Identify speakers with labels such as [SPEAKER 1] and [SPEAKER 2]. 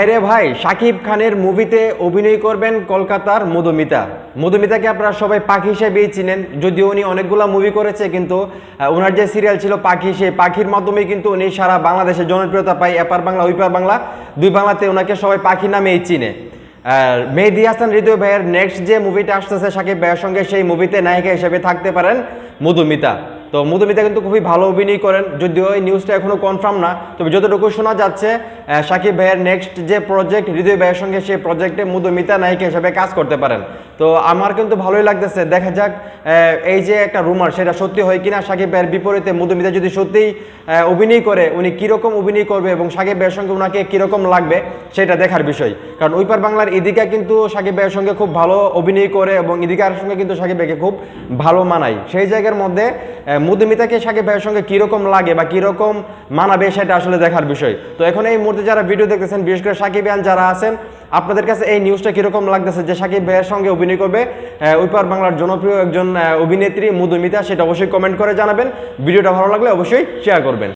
[SPEAKER 1] ভাইরে ভাই, শাকিব খানের মুভিতে অভিনয় করবেন কলকাতার মধুমিতা। মধুমিতাকে আপনারা সবাই পাখি হিসেবেই চিনেন, যদিও উনি অনেকগুলো মুভি করেছে, কিন্তু ওনার যে সিরিয়াল ছিল পাখি, সেই পাখির মাধ্যমে কিন্তু উনি সারা বাংলাদেশে জনপ্রিয়তা পায়। এপার বাংলা ওইপার বাংলা দুই বাংলাতে ওনাকে সবাই পাখি নামেই চিনে। মেহেদী হাসান হৃদয় ভাইয়ের নেক্সট যে মুভিটা আসতেছে শাকিব ভাইয়ের সঙ্গে, সেই মুভিতে নায়িকা হিসেবে থাকতে পারেন মধুমিতা। তো মধুমিতা কিন্তু খুবই ভালো অভিনয় করেন, যদিও এই নিউজটা এখনো কনফার্ম না, তবে যতটুকু শোনা যাচ্ছে শাকিব ভাইয়ের নেক্সট যে প্রজেক্ট হৃদয় ভাইয়ের সঙ্গে, সেই প্রজেক্টে মধুমিতা নায়িকা হিসেবে কাজ করতে পারেন। তো আমার কিন্তু ভালোই লাগতেছে, দেখা যাক এই যে একটা রুমার সেটা সত্যি হয় কিনা। শাকিব ভাইয়ের বিপরীতে মধুমিতা যদি সত্যিই অভিনয় করে, উনি কীরকম অভিনয় করবে এবং শাকিব ভাইয়ের সঙ্গে ওনাকে কীরকম লাগবে সেটা দেখার বিষয়। কারণ ওইপার বাংলার ইদিকা কিন্তু শাকিব ভাইয়ের সঙ্গে খুব ভালো অভিনয় করে এবং ইদিকার সঙ্গে কিন্তু শাকিব ভাইকে খুব ভালো মানায়। সেই জায়গার মধ্যে মধুমিতাকে শাকিব ভাইয়ের সঙ্গে কীরকম লাগে বা কীরকম মানাবে সেটা আসলে দেখার বিষয়। তো এখন এই মুহূর্তে যারা ভিডিও দেখতেছেন, বিশেষ করে শাকিবিয়ান যারা আছেন, আপনাদের কাছে এই নিউজটা কীরকম লাগতেছে যে শাকিব ভাইয়ের সঙ্গে অভিনয় করবে ওইপার বাংলার জনপ্রিয় একজন অভিনেত্রী মধুমিতা, সেটা অবশ্যই কমেন্ট করে জানাবেন। ভিডিওটা ভালো লাগলে অবশ্যই শেয়ার করবেন।